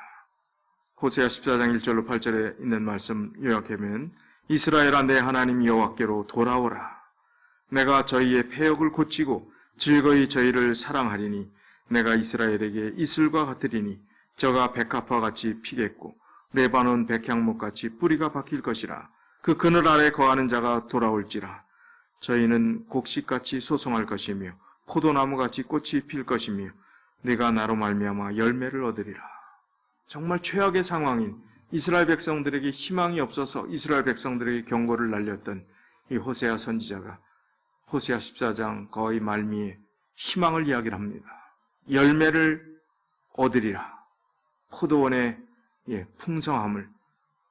호세아 14장 1절로 8절에 있는 말씀 요약하면 이스라엘아 내 하나님 여호와께로 돌아오라. 내가 저희의 패역을 고치고 즐거이 저희를 사랑하리니 내가 이스라엘에게 이슬과 같으리니 저가 백합화 같이 피겠고 레바논 백향목 같이 뿌리가 박힐 것이라. 그 그늘 아래 거하는 자가 돌아올지라. 저희는 곡식같이 소송할 것이며 포도나무같이 꽃이 필 것이며 내가 나로 말미암아 열매를 얻으리라. 정말 최악의 상황인 이스라엘 백성들에게 희망이 없어서 이스라엘 백성들에게 경고를 날렸던 이 호세아 선지자가 호세아 14장 거의 말미에 희망을 이야기를 합니다. 열매를 얻으리라. 포도원의 풍성함을,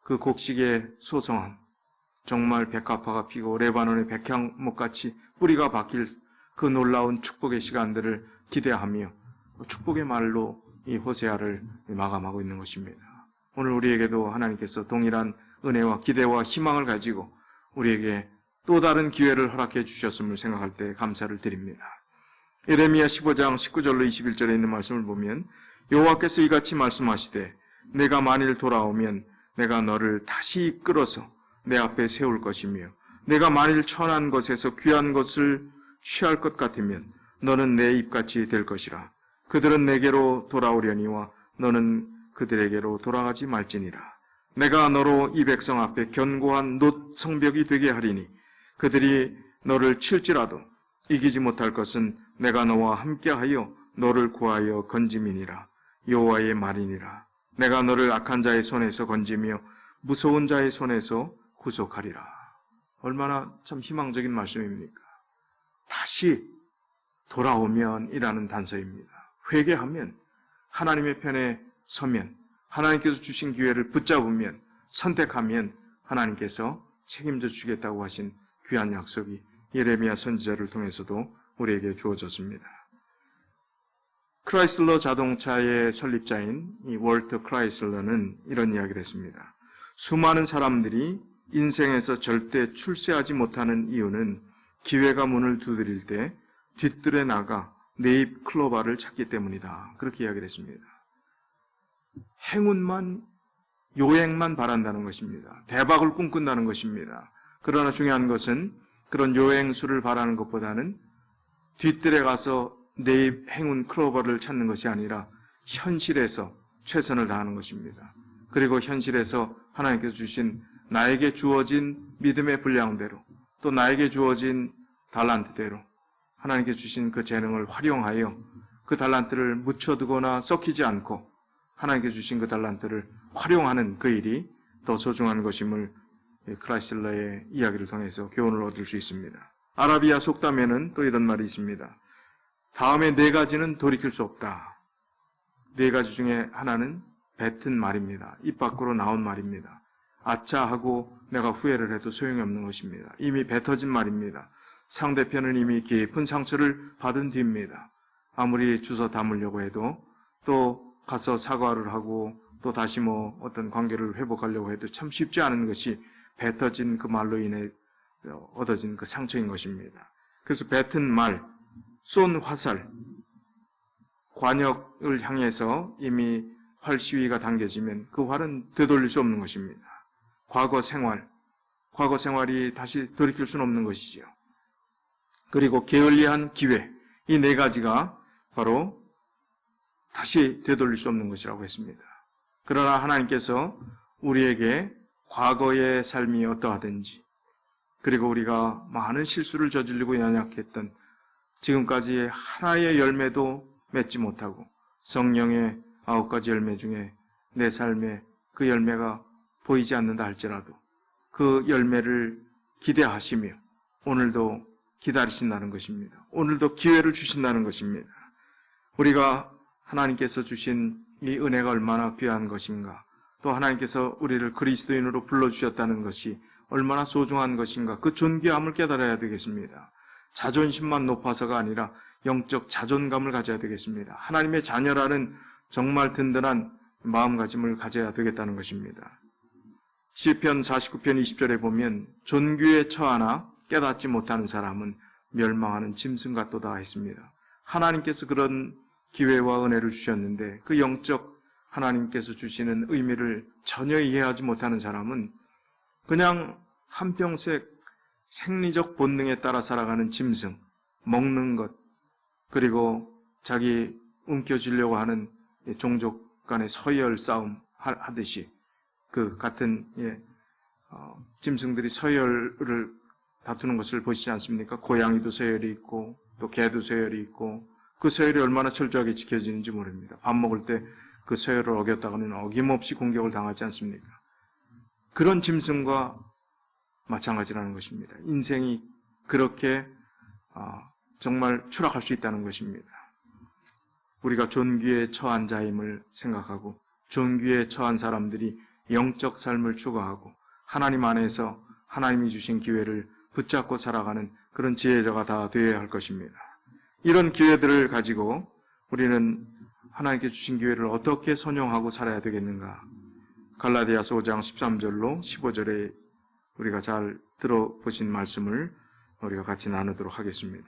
그 곡식의 소성함, 정말 백합화가 피고 레바논의 백향목같이 뿌리가 박힐 그 놀라운 축복의 시간들을 기대하며 축복의 말로 이 호세아를 마감하고 있는 것입니다. 오늘 우리에게도 하나님께서 동일한 은혜와 기대와 희망을 가지고 우리에게 또 다른 기회를 허락해 주셨음을 생각할 때 감사를 드립니다. 예레미야 15장 19절로 21절에 있는 말씀을 보면 여호와께서 이같이 말씀하시되 내가 만일 돌아오면 내가 너를 다시 이끌어서 내 앞에 세울 것이며 내가 만일 천한 것에서 귀한 것을 취할 것 같으면 너는 내 입같이 될 것이라. 그들은 내게로 돌아오려니와 너는 그들에게로 돌아가지 말지니라. 내가 너로 이 백성 앞에 견고한 놋 성벽이 되게 하리니 그들이 너를 칠지라도 이기지 못할 것은 내가 너와 함께하여 너를 구하여 건짐이니라. 여호와의 말이니라. 내가 너를 악한 자의 손에서 건지며 무서운 자의 손에서 구속하리라. 얼마나 참 희망적인 말씀입니까? 다시 돌아오면이라는 단서입니다. 회개하면, 하나님의 편에 서면, 하나님께서 주신 기회를 붙잡으면, 선택하면 하나님께서 책임져 주겠다고 하신 귀한 약속이 예레미야 선지자를 통해서도 우리에게 주어졌습니다. 크라이슬러 자동차의 설립자인 이 월터 크라이슬러는 이런 이야기를 했습니다. 수많은 사람들이 인생에서 절대 출세하지 못하는 이유는 기회가 문을 두드릴 때 뒤뜰에 나가 내 입 클로바를 찾기 때문이다. 그렇게 이야기를 했습니다. 행운만, 요행만 바란다는 것입니다. 대박을 꿈꾼다는 것입니다. 그러나 중요한 것은 그런 요행수를 바라는 것보다는 뒤뜰에 가서 내 입 행운 클로버를 찾는 것이 아니라 현실에서 최선을 다하는 것입니다. 그리고 현실에서 하나님께서 주신 나에게 주어진 믿음의 분량대로 또 나에게 주어진 달란트대로 하나님께 주신 그 재능을 활용하여 그 달란트를 묻혀두거나 썩히지 않고 하나님께 주신 그 달란트를 활용하는 그 일이 더 소중한 것임을 크라이슬러의 이야기를 통해서 교훈을 얻을 수 있습니다. 아라비아 속담에는 또 이런 말이 있습니다. 다음에 4가지는 돌이킬 수 없다. 4가지 중에 하나는 뱉은 말입니다. 입 밖으로 나온 말입니다. 아차 하고 내가 후회를 해도 소용이 없는 것입니다. 이미 뱉어진 말입니다. 상대편은 이미 깊은 상처를 받은 뒤입니다. 아무리 주워 담으려고 해도 또 가서 사과를 하고 또 다시 어떤 관계를 회복하려고 해도 참 쉽지 않은 것이 뱉어진 그 말로 인해 얻어진 그 상처인 것입니다. 그래서 뱉은 말, 쏜 화살, 관역을 향해서 이미 활 시위가 당겨지면 그 활은 되돌릴 수 없는 것입니다. 과거 생활이 다시 돌이킬 수는 없는 것이죠. 그리고 게을리한 기회, 이 4가지가 바로 다시 되돌릴 수 없는 것이라고 했습니다. 그러나 하나님께서 우리에게 과거의 삶이 어떠하든지 그리고 우리가 많은 실수를 저지르고 연약했던 지금까지 하나의 열매도 맺지 못하고 성령의 9가지 열매 중에 내 삶에 그 열매가 보이지 않는다 할지라도 그 열매를 기대하시며 오늘도 기다리신다는 것입니다. 오늘도 기회를 주신다는 것입니다. 우리가 하나님께서 주신 이 은혜가 얼마나 귀한 것인가, 또 하나님께서 우리를 그리스도인으로 불러주셨다는 것이 얼마나 소중한 것인가, 그 존귀함을 깨달아야 되겠습니다. 자존심만 높아서가 아니라 영적 자존감을 가져야 되겠습니다. 하나님의 자녀라는 정말 든든한 마음가짐을 가져야 되겠다는 것입니다. 시편 49편 20절에 보면 존귀에 처하나 깨닫지 못하는 사람은 멸망하는 짐승 같도다 했습니다. 하나님께서 그런 기회와 은혜를 주셨는데 그 영적 하나님께서 주시는 의미를 전혀 이해하지 못하는 사람은 그냥 한평생 생리적 본능에 따라 살아가는 짐승, 먹는 것, 그리고 자기 움켜쥐려고 하는 종족 간의 서열 싸움 하듯이 그 같은 짐승들이 서열을 다투는 것을 보시지 않습니까? 고양이도 서열이 있고 또 개도 서열이 있고 그 서열이 얼마나 철저하게 지켜지는지 모릅니다. 밥 먹을 때 그 서열을 어겼다가는 어김없이 공격을 당하지 않습니까? 그런 짐승과 마찬가지라는 것입니다. 인생이 그렇게 정말 추락할 수 있다는 것입니다. 우리가 존귀에 처한 자임을 생각하고 존귀에 처한 사람들이 영적 삶을 추구하고 하나님 안에서 하나님이 주신 기회를 붙잡고 살아가는 그런 지혜자가 다 되어야 할 것입니다. 이런 기회들을 가지고 우리는 하나님께 주신 기회를 어떻게 선용하고 살아야 되겠는가? 갈라디아서 5장 13절로 15절에 우리가 잘 들어보신 말씀을 우리가 같이 나누도록 하겠습니다.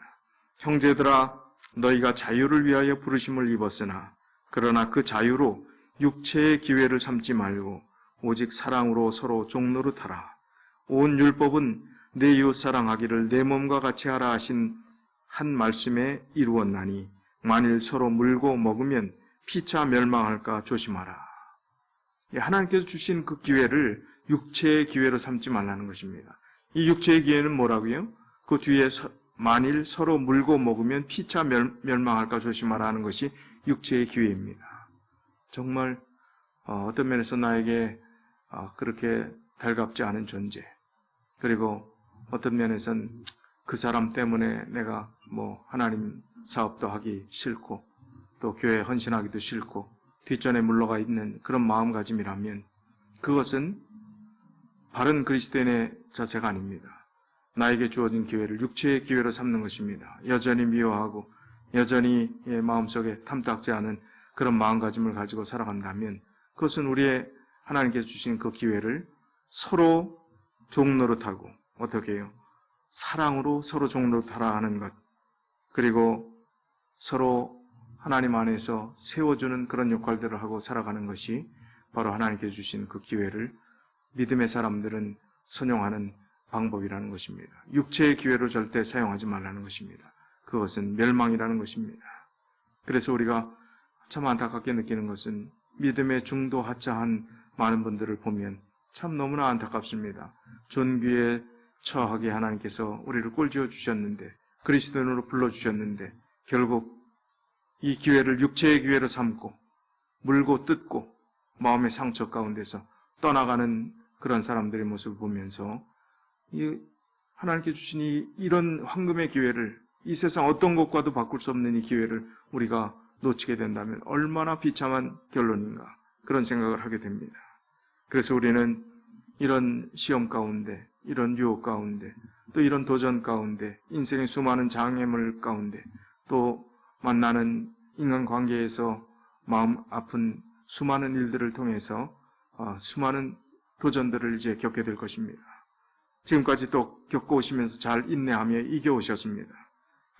형제들아, 너희가 자유를 위하여 부르심을 입었으나 그러나 그 자유로 육체의 기회를 삼지 말고 오직 사랑으로 서로 종노릇하라. 온 율법은 내 이웃 사랑하기를 내 몸과 같이 하라 하신 한 말씀에 이루었나니 만일 서로 물고 먹으면 피차 멸망할까 조심하라. 하나님께서 주신 그 기회를 육체의 기회로 삼지 말라는 것입니다. 이 육체의 기회는 뭐라고요? 그 뒤에 만일 서로 물고 먹으면 피차 멸망할까 조심하라 하는 것이 육체의 기회입니다. 정말 어떤 면에서 나에게 그렇게 달갑지 않은 존재, 그리고 어떤 면에서는 그 사람 때문에 내가 하나님 사업도 하기 싫고 또 교회에 헌신하기도 싫고 뒷전에 물러가 있는 그런 마음가짐이라면 그것은 바른 그리스도인의 자세가 아닙니다. 나에게 주어진 기회를 육체의 기회로 삼는 것입니다. 여전히 미워하고 여전히 마음속에 탐탁지 않은 그런 마음가짐을 가지고 살아간다면 그것은 우리의 하나님께서 주신 그 기회를 서로 종노릇하고 어떻게 해요? 사랑으로 서로 종노릇하라 하는 것, 그리고 서로 하나님 안에서 세워주는 그런 역할들을 하고 살아가는 것이 바로 하나님께서 주신 그 기회를 믿음의 사람들은 선용하는 방법이라는 것입니다. 육체의 기회로 절대 사용하지 말라는 것입니다. 그것은 멸망이라는 것입니다. 그래서 우리가 참 안타깝게 느끼는 것은 믿음의 중도 하차한 많은 분들을 보면 참 너무나 안타깝습니다. 존귀에 처하게 하나님께서 우리를 꼴지어 주셨는데 그리스도인으로 불러주셨는데 결국 이 기회를 육체의 기회로 삼고 물고 뜯고 마음의 상처 가운데서 떠나가는 그런 사람들의 모습을 보면서 하나님께 주신 이런 황금의 기회를 이 세상 어떤 것과도 바꿀 수 없는 이 기회를 우리가 놓치게 된다면 얼마나 비참한 결론인가 그런 생각을 하게 됩니다. 그래서 우리는 이런 시험 가운데, 이런 유혹 가운데, 또 이런 도전 가운데, 인생의 수많은 장애물 가운데, 또 만나는 인간관계에서 마음 아픈 수많은 일들을 통해서 수많은 도전들을 이제 겪게 될 것입니다. 지금까지 또 겪어오시면서 잘 인내하며 이겨오셨습니다.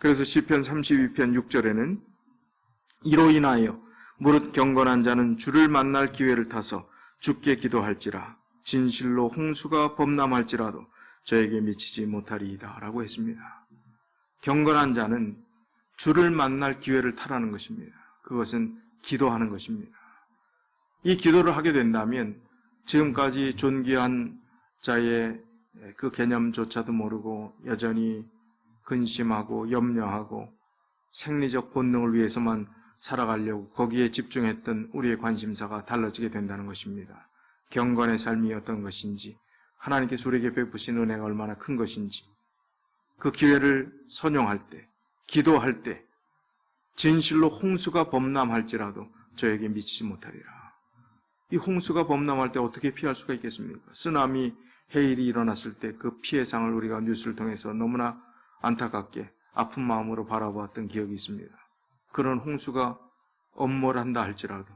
그래서 시편 32편 6절에는 이로 인하여 무릇 경건한 자는 주를 만날 기회를 타서 주께 기도할지라 진실로 홍수가 범람할지라도 저에게 미치지 못하리이다 라고 했습니다. 경건한 자는 주를 만날 기회를 타라는 것입니다. 그것은 기도하는 것입니다. 이 기도를 하게 된다면 지금까지 존귀한 자의 그 개념조차도 모르고 여전히 근심하고 염려하고 생리적 본능을 위해서만 살아가려고 거기에 집중했던 우리의 관심사가 달라지게 된다는 것입니다. 경건의 삶이 어떤 것인지, 하나님께서 우리에게 베푸신 은혜가 얼마나 큰 것인지, 그 기회를 선용할 때, 기도할 때 진실로 홍수가 범람할지라도 저에게 미치지 못하리라. 이 홍수가 범람할 때 어떻게 피할 수가 있겠습니까? 쓰나미, 해일이 일어났을 때 그 피해상을 우리가 뉴스를 통해서 너무나 안타깝게 아픈 마음으로 바라보았던 기억이 있습니다. 그런 홍수가 엄몰한다 할지라도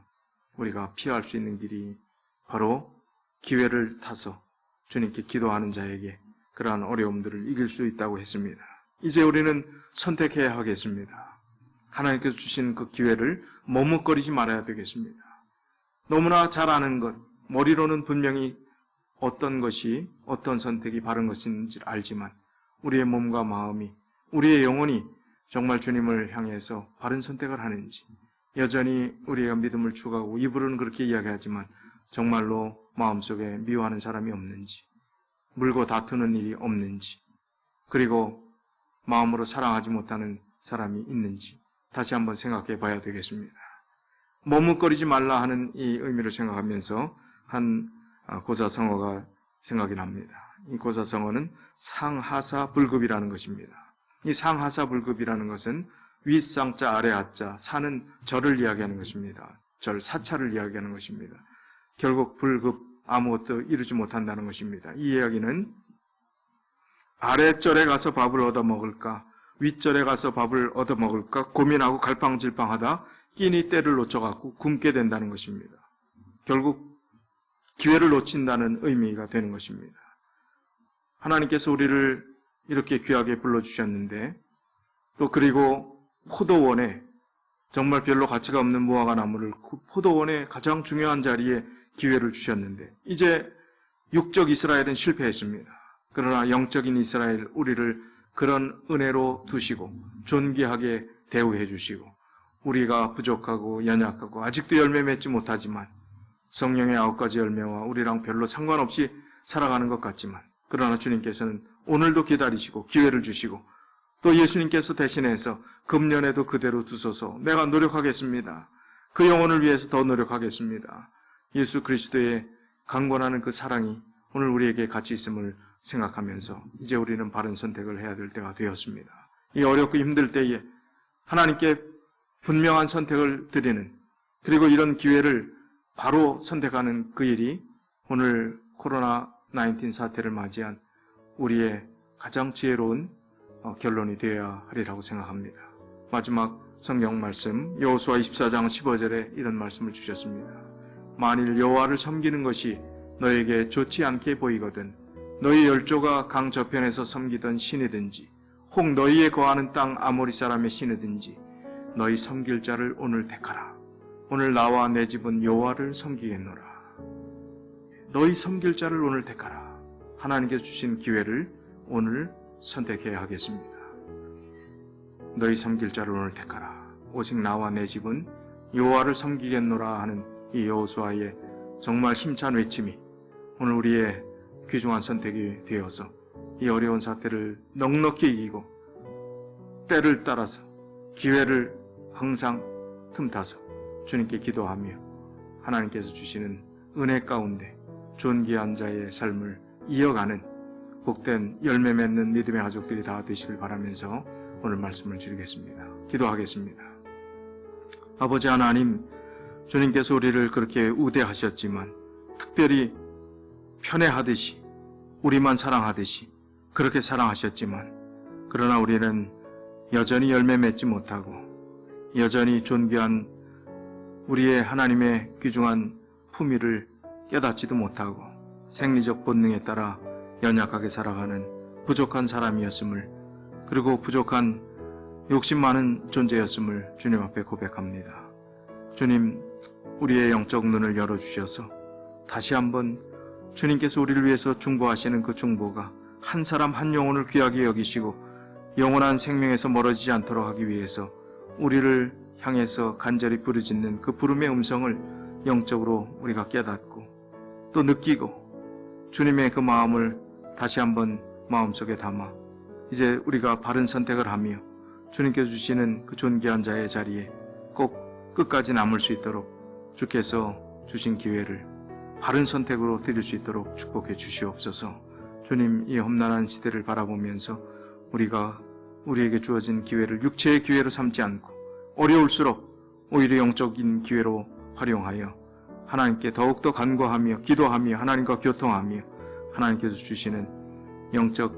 우리가 피할 수 있는 길이 바로 기회를 타서 주님께 기도하는 자에게 그러한 어려움들을 이길 수 있다고 했습니다. 이제 우리는 선택해야 하겠습니다. 하나님께서 주신 그 기회를 머뭇거리지 말아야 되겠습니다. 너무나 잘 아는 것, 머리로는 분명히 어떤 것이, 어떤 선택이 바른 것인지 알지만 우리의 몸과 마음이, 우리의 영혼이 정말 주님을 향해서 바른 선택을 하는지, 여전히 우리가 믿음을 추구하고 입으로는 그렇게 이야기하지만 정말로 마음속에 미워하는 사람이 없는지, 물고 다투는 일이 없는지, 그리고 마음으로 사랑하지 못하는 사람이 있는지 다시 한번 생각해 봐야 되겠습니다. 머뭇거리지 말라 하는 이 의미를 생각하면서 한 고사성어가 생각이 납니다. 이 고사성어는 상하사불급이라는 것입니다. 이 상하사불급이라는 것은 윗상자 아래하자, 사는 절을 이야기하는 것입니다. 절, 사찰을 이야기하는 것입니다. 결국 불급, 아무것도 이루지 못한다는 것입니다. 이 이야기는 아래절에 가서 밥을 얻어먹을까, 윗절에 가서 밥을 얻어먹을까 고민하고 갈팡질팡하다 끼니 때를 놓쳐갖고 굶게 된다는 것입니다. 결국 기회를 놓친다는 의미가 되는 것입니다. 하나님께서 우리를 이렇게 귀하게 불러주셨는데, 또 그리고 포도원에, 정말 별로 가치가 없는 무화과 나무를 포도원의 가장 중요한 자리에 기회를 주셨는데, 이제 육적 이스라엘은 실패했습니다. 그러나 영적인 이스라엘, 우리를 그런 은혜로 두시고 존귀하게 대우해 주시고, 우리가 부족하고 연약하고 아직도 열매 맺지 못하지만 성령의 9가지 열매와 우리랑 별로 상관없이 살아가는 것 같지만, 그러나 주님께서는 오늘도 기다리시고 기회를 주시고, 또 예수님께서 대신해서 금년에도 그대로 두소서, 내가 노력하겠습니다. 그 영혼을 위해서 더 노력하겠습니다. 예수 그리스도의 강권하는 그 사랑이 오늘 우리에게 같이 있음을 생각하면서 이제 우리는 바른 선택을 해야 될 때가 되었습니다. 이 어렵고 힘들 때에 하나님께 분명한 선택을 드리는, 그리고 이런 기회를 바로 선택하는 그 일이 오늘 코로나19 사태를 맞이한 우리의 가장 지혜로운 결론이 되어야 하리라고 생각합니다. 마지막 성경 말씀 여호수아 24장 15절에 이런 말씀을 주셨습니다. 만일 여호와를 섬기는 것이 너에게 좋지 않게 보이거든 너희 열조가 강 저편에서 섬기던 신이든지 혹 너희의 거하는 땅 아모리 사람의 신이든지 너희 섬길 자를 오늘 택하라. 오늘 나와 내 집은 여호와를 섬기겠노라. 너희 섬길 자를 오늘 택하라. 하나님께서 주신 기회를 오늘 선택해야 하겠습니다. 너희 섬길 자를 오늘 택하라. 오직 나와 내 집은 여호와를 섬기겠노라 하는 이 여호수아의 정말 힘찬 외침이 오늘 우리의 귀중한 선택이 되어서 이 어려운 사태를 넉넉히 이기고 때를 따라서 기회를 항상 틈타서 주님께 기도하며 하나님께서 주시는 은혜 가운데 존귀한 자의 삶을 이어가는 복된 열매 맺는 믿음의 가족들이 다 되시길 바라면서 오늘 말씀을 드리겠습니다. 기도하겠습니다. 아버지 하나님, 주님께서 우리를 그렇게 우대하셨지만 특별히 편애하듯이 우리만 사랑하듯이 그렇게 사랑하셨지만, 그러나 우리는 여전히 열매 맺지 못하고 여전히 존귀한 우리의 하나님의 귀중한 품위를 깨닫지도 못하고 생리적 본능에 따라 연약하게 살아가는 부족한 사람이었음을, 그리고 부족한 욕심 많은 존재였음을 주님 앞에 고백합니다. 주님, 우리의 영적 눈을 열어주셔서 다시 한번 주님께서 우리를 위해서 중보하시는 그 중보가 한 사람 한 영혼을 귀하게 여기시고 영원한 생명에서 멀어지지 않도록 하기 위해서 우리를 향해서 간절히 부르짖는 그 부름의 음성을 영적으로 우리가 깨닫고 또 느끼고 주님의 그 마음을 다시 한번 마음속에 담아 이제 우리가 바른 선택을 하며 주님께서 주시는 그 존귀한 자의 자리에 꼭 끝까지 남을 수 있도록 주께서 주신 기회를 바른 선택으로 드릴 수 있도록 축복해 주시옵소서. 주님, 이 험난한 시대를 바라보면서 우리가 우리에게 주어진 기회를 육체의 기회로 삼지 않고 어려울수록 오히려 영적인 기회로 활용하여 하나님께 더욱더 간구하며 기도하며 하나님과 교통하며 하나님께서 주시는 영적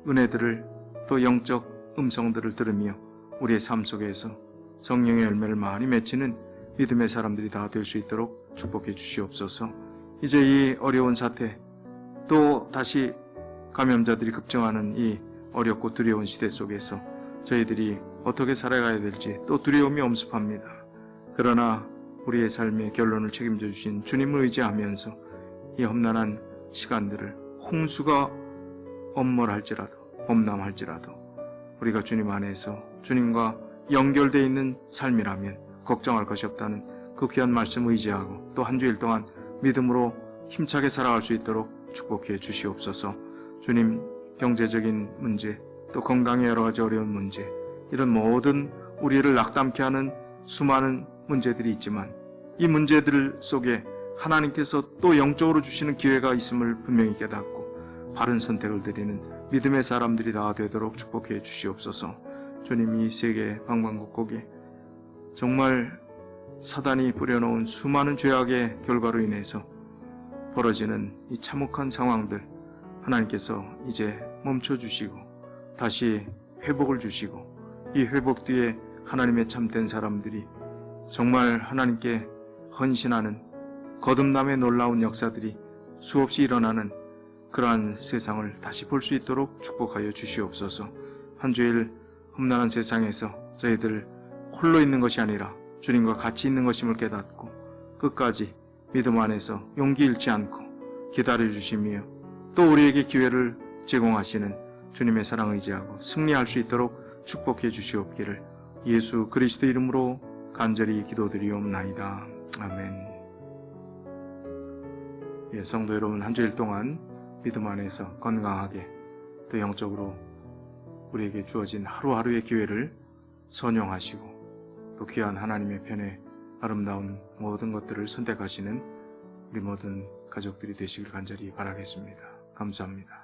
은혜들을 또 영적 음성들을 들으며 우리의 삶 속에서 성령의 열매를 많이 맺히는 믿음의 사람들이 다 될 수 있도록 축복해 주시옵소서. 이제 이 어려운 사태 또 다시 감염자들이 급증하는 이 어렵고 두려운 시대 속에서 저희들이 어떻게 살아가야 될지 또 두려움이 엄습합니다. 그러나 우리의 삶의 결론을 책임져 주신 주님을 의지하면서 이 험난한 시간들을 홍수가 엄몰할지라도 범람할지라도 우리가 주님 안에서 주님과 연결되어 있는 삶이라면 걱정할 것이 없다는 그 귀한 말씀 의지하고 또 한 주일 동안 믿음으로 힘차게 살아갈 수 있도록 축복해 주시옵소서. 주님, 경제적인 문제 또 건강의 여러 가지 어려운 문제, 이런 모든 우리를 낙담케 하는 수많은 문제들이 있지만 이 문제들 속에 하나님께서 또 영적으로 주시는 기회가 있음을 분명히 깨닫고 바른 선택을 드리는 믿음의 사람들이 다 되도록 축복해 주시옵소서. 주님이 세계 방방곡곡에 정말 사단이 뿌려놓은 수많은 죄악의 결과로 인해서 벌어지는 이 참혹한 상황들 하나님께서 이제 멈춰주시고 다시 회복을 주시고 이 회복 뒤에 하나님의 참된 사람들이 정말 하나님께 헌신하는 거듭남의 놀라운 역사들이 수없이 일어나는 그러한 세상을 다시 볼 수 있도록 축복하여 주시옵소서. 한 주일 험난한 세상에서 저희들 홀로 있는 것이 아니라 주님과 같이 있는 것임을 깨닫고 끝까지 믿음 안에서 용기 잃지 않고 기다려 주시며 또 우리에게 기회를 제공하시는 주님의 사랑 의지하고 승리할 수 있도록 축복해 주시옵기를 예수 그리스도 이름으로 간절히 기도드리옵나이다. 아멘. 예, 성도 여러분, 한 주일 동안 믿음 안에서 건강하게 또 영적으로 우리에게 주어진 하루하루의 기회를 선용하시고 또 귀한 하나님의 편에 아름다운 모든 것들을 선택하시는 우리 모든 가족들이 되시길 간절히 바라겠습니다. 감사합니다.